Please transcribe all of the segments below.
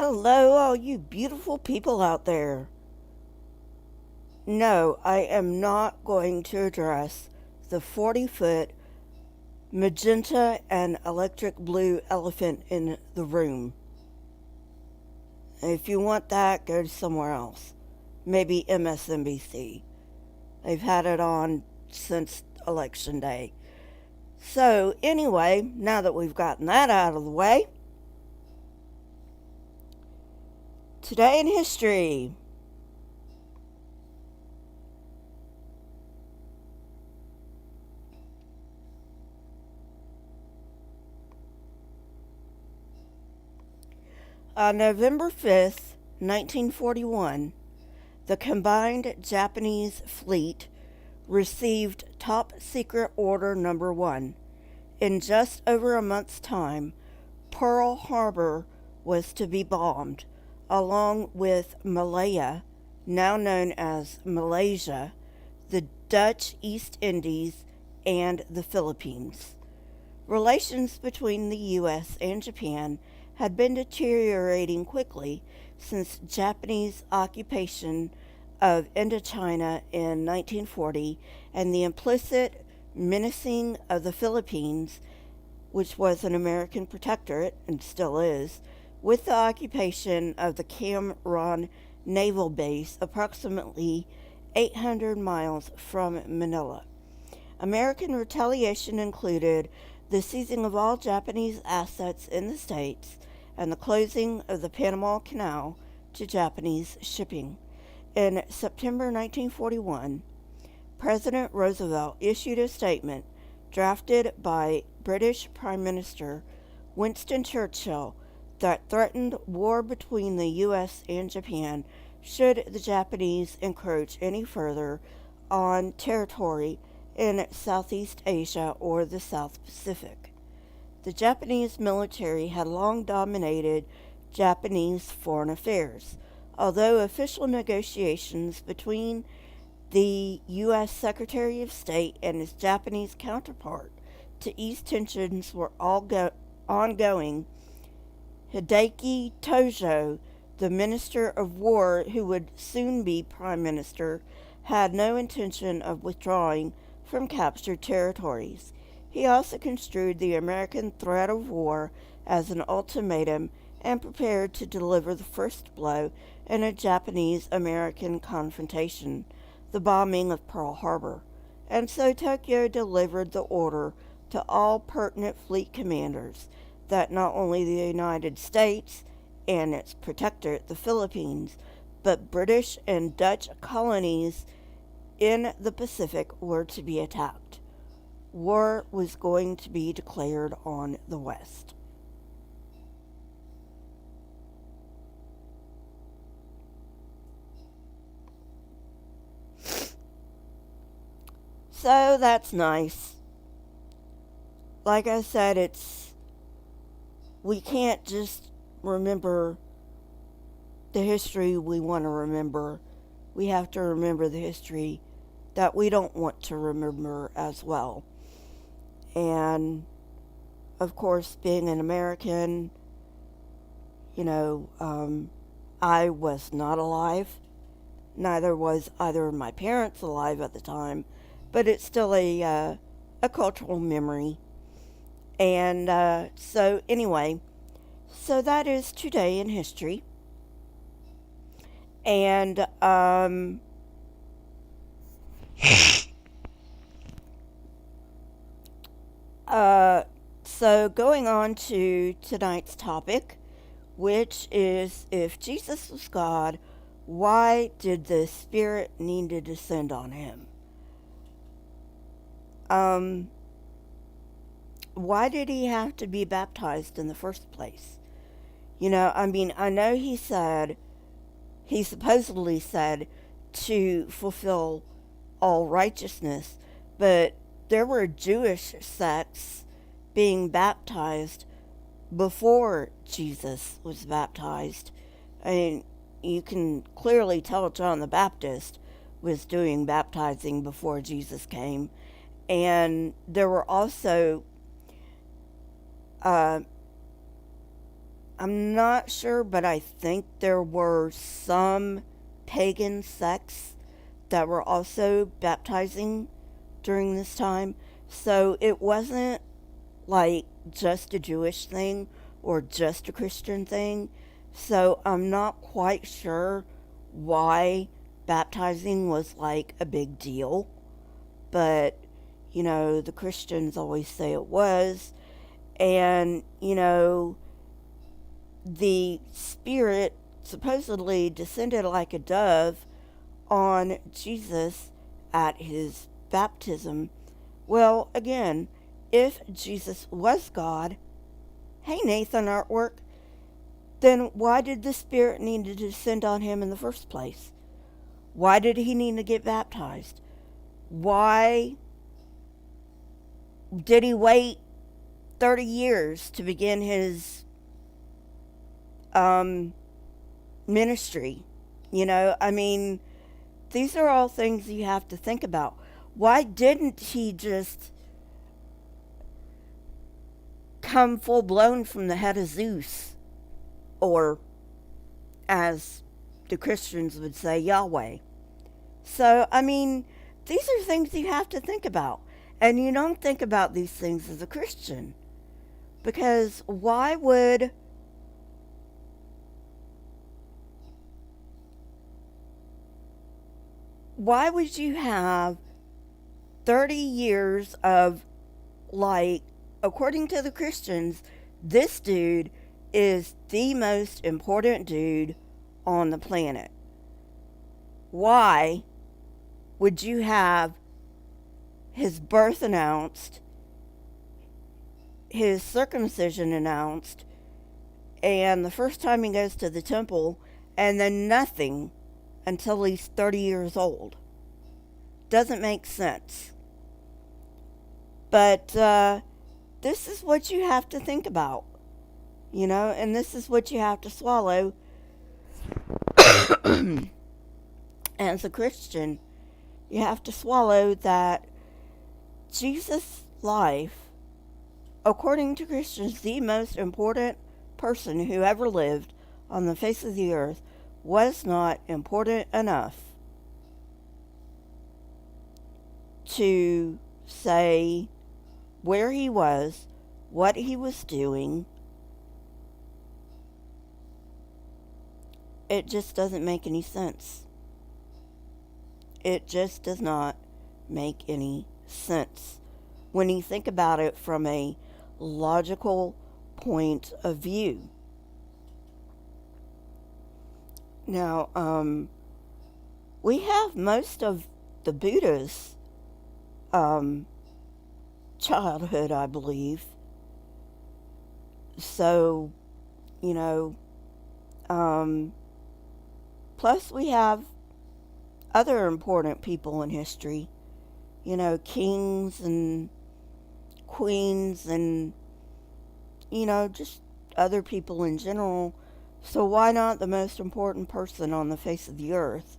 Hello, all you beautiful people out there. No, I am not going to address the 40-foot magenta and electric blue elephant in the room. If you want that, go somewhere else. Maybe MSNBC. They've had it on since Election Day. So, anyway, now that we've gotten that out of the way, today in history. On November 5th, 1941, the combined Japanese fleet received Top Secret Order Number 1. In just over a month's time, Pearl Harbor was to be bombed, along with Malaya, now known as Malaysia, the Dutch East Indies, and the Philippines. Relations between the U.S. and Japan had been deteriorating quickly since Japanese occupation of Indochina in 1940 and the implicit menacing of the Philippines, which was an American protectorate and still is, with the occupation of the Cam Ranh Naval Base approximately 800 miles from Manila. American retaliation included the seizing of all Japanese assets in the States and the closing of the Panama Canal to Japanese shipping. In September 1941, President Roosevelt issued a statement drafted by British Prime Minister Winston Churchill that threatened war between the U.S. and Japan should the Japanese encroach any further on territory in Southeast Asia or the South Pacific. The Japanese military had long dominated Japanese foreign affairs, although official negotiations between the U.S. Secretary of State and his Japanese counterpart to ease tensions were ongoing. Hideki Tojo, the Minister of War who would soon be Prime Minister, had no intention of withdrawing from captured territories. He also construed the American threat of war as an ultimatum and prepared to deliver the first blow in a Japanese-American confrontation, the bombing of Pearl Harbor. And so Tokyo delivered the order to all pertinent fleet commanders that not only the United States and its protectorate, the Philippines, but British and Dutch colonies in the Pacific were to be attacked. War was going to be declared on the West. So that's nice. Like I said, we can't just remember the history we want to remember. We have to remember the history that we don't want to remember as well. And of course, being an American, I was not alive. Neither was either of my parents alive at the time, but it's still a cultural memory. And anyway, so that is today in history. And so going on to tonight's topic, which is if Jesus was God, why did the Spirit need to descend on him? Um, why did he have to be baptized in the first place? I know he supposedly said to fulfill all righteousness, but there were Jewish sects being baptized before Jesus was baptized. I mean, you can clearly tell John the Baptist was doing baptizing before Jesus came. And there were also uh, I'm not sure, but I think there were some pagan sects that were also baptizing during this time. So it wasn't like just a Jewish thing or just a Christian thing. So I'm not quite sure why baptizing was like a big deal. But, the Christians always say it was. And, the Spirit supposedly descended like a dove on Jesus at his baptism. Well, again, if Jesus was God, hey Nathan Artwork, then why did the Spirit need to descend on him in the first place? Why did he need to get baptized? Why did he wait 30 years to begin his ministry? These are all things you have to think about. Why didn't he just come full blown from the head of Zeus? Or, as the Christians would say, Yahweh. So, these are things you have to think about. And you don't think about these things as a Christian. Because why would you have 30 years of, like, according to the Christians, this dude is the most important dude on the planet? Why would you have his birth announced, his circumcision announced, and the first time he goes to the temple, and then nothing until he's 30 years old? Doesn't make sense. But this is what you have to think about, and this is what you have to swallow as a Christian. You have to swallow that Jesus' life, according to Christians, the most important person who ever lived on the face of the earth, was not important enough to say where he was, what he was doing. It just doesn't make any sense. It just does not make any sense when you think about it from a logical point of view. Now, we have most of the Buddha's childhood, I believe. So, plus we have other important people in history, kings and queens and, just other people in general. So why not the most important person on the face of the earth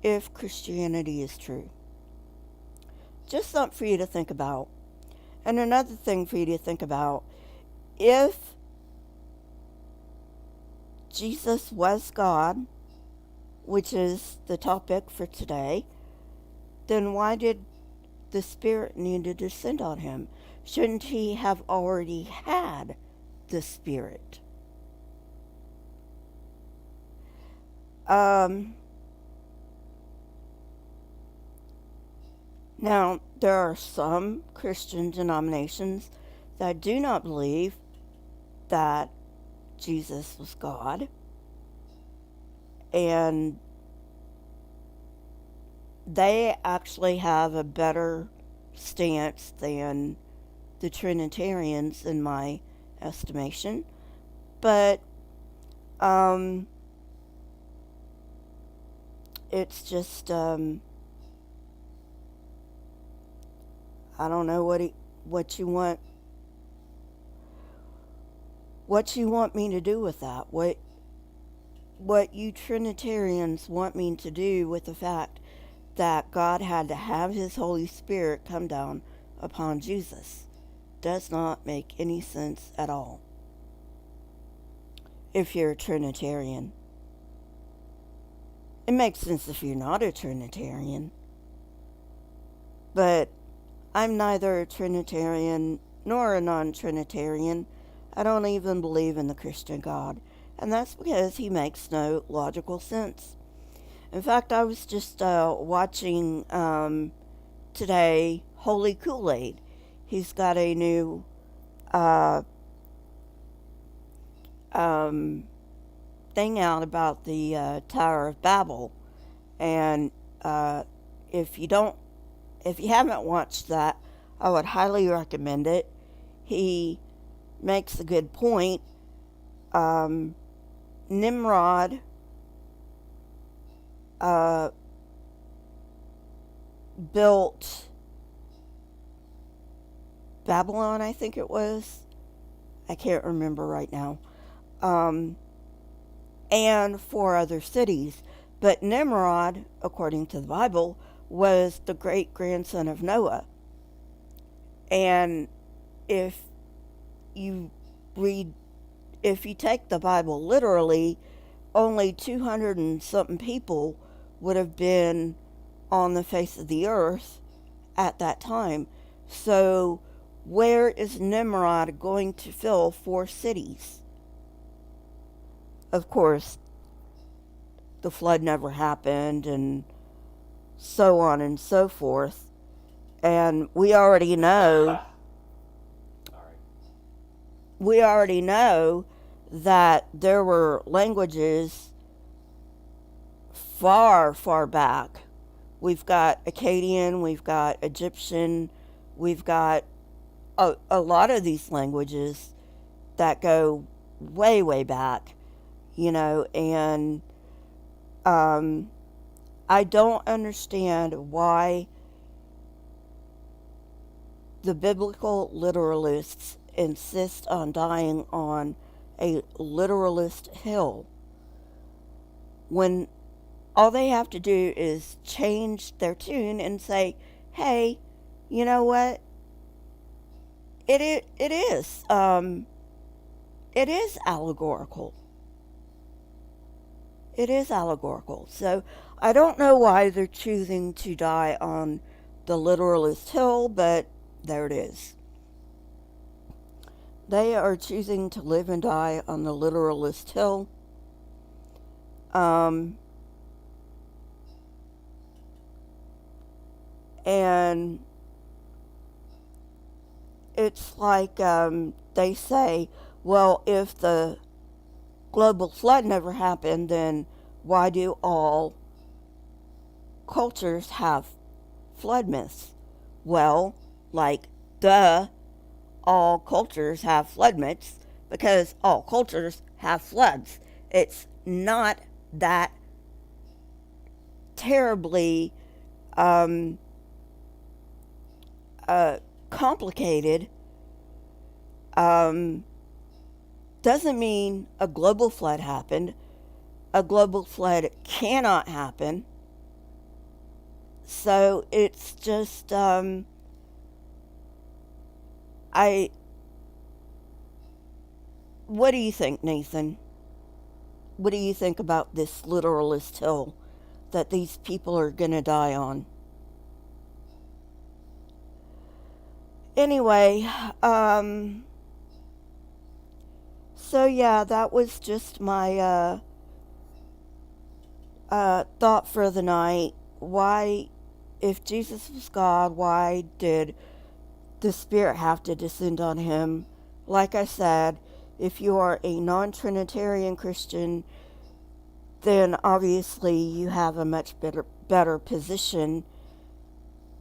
if Christianity is true? Just something for you to think about. And another thing for you to think about, if Jesus was God, which is the topic for today, then why did the Spirit need to descend on him? Shouldn't he have already had the Spirit? Now, there are some Christian denominations that do not believe that Jesus was God, and they actually have a better stance than the Trinitarians, in my estimation. But it's just I don't know what you want me to do with that. What you Trinitarians want me to do with the fact that God had to have his Holy Spirit come down upon Jesus does not make any sense at all. if you're a Trinitarian. It makes sense if you're not a Trinitarian. But I'm neither a Trinitarian nor a non-Trinitarian. I don't even believe in the Christian God. And that's because he makes no logical sense. In fact, I was just watching today Holy Kool-Aid. He's got a new uh, um, thing out about the Tower of Babel. And uh, if you don't, if you haven't watched that, I would highly recommend it. He makes a good point. Nimrod uh, built Babylon, I think it was. I can't remember right now. Um, and 4 other cities. But Nimrod, according to the Bible, was the great grandson of Noah. And if you read, if you take the Bible literally, only 200 and something people would have been on the face of the earth at that time. So, where is Nimrod going to fill 4 cities? Of course, the flood never happened, and so on and so forth. And we already know that there were languages far, far back. We've got Akkadian, we've got Egyptian, we've got a lot of these languages that go way, way back, and I don't understand why the biblical literalists insist on dying on a literalist hill when all they have to do is change their tune and say, hey, you know what? It is allegorical. It is allegorical. So I don't know why they're choosing to die on the literalist hill, but there it is. They are choosing to live and die on the literalist hill. And it's like they say, well, if the global flood never happened, then why do all cultures have flood myths? Well, like, duh, all cultures have flood myths because all cultures have floods. It's not that terribly complicated. Doesn't mean a global flood happened. A global flood cannot happen. So it's just, what do you think, Nathan? What do you think about this literalist hill that these people are gonna die on? Anyway, so yeah, that was just my thought for the night. Why, if Jesus was God, why did the Spirit have to descend on him? Like I said, if you are a non-Trinitarian Christian, then obviously you have a much better position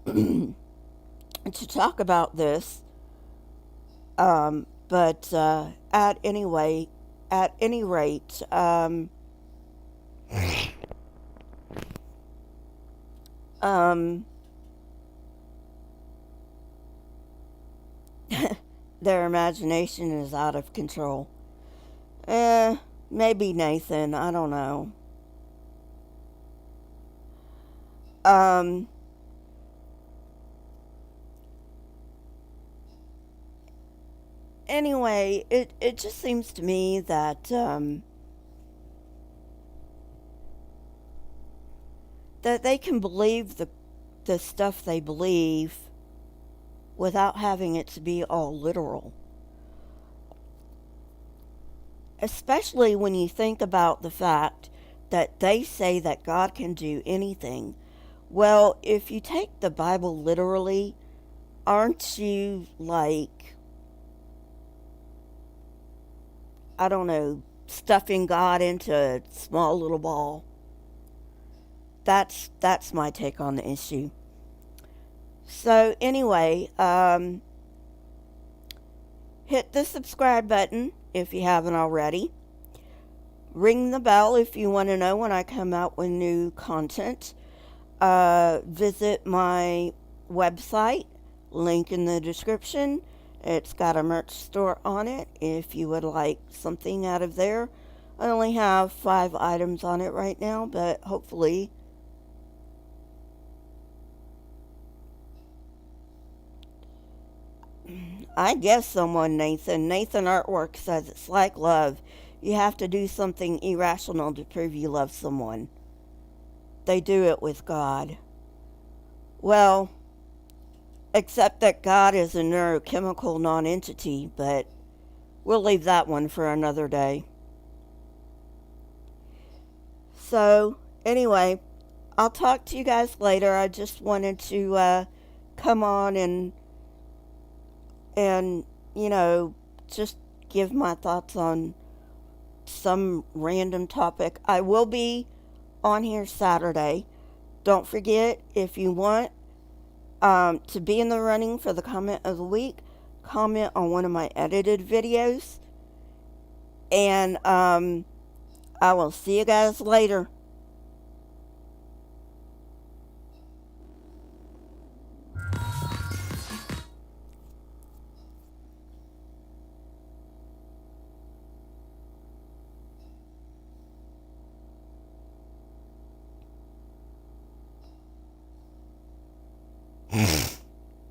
to talk about this. But at any rate, their imagination is out of control. Maybe Nathan, I don't know. Um, anyway, it just seems to me that that they can believe the stuff they believe without having it to be all literal. Especially when you think about the fact that they say that God can do anything. Well, if you take the Bible literally, aren't you like, I don't know, stuffing God into a small little ball? That's my take on the issue. So anyway, hit the subscribe button if you haven't already. Ring the bell if you want to know when I come out with new content. Visit my website, link in the description. It's got a merch store on it if you would like something out of there. I only have 5 items on it right now, but hopefully I guess someone, Nathan Artwork says it's like love. You have to do something irrational to prove you love someone. They do it with God. Well, except that God is a neurochemical nonentity, but we'll leave that one for another day. So, anyway, I'll talk to you guys later. I just wanted to come on and just give my thoughts on some random topic. I will be on here Saturday. Don't forget, if you want to be in the running for the comment of the week, comment on one of my edited videos. And I will see you guys later.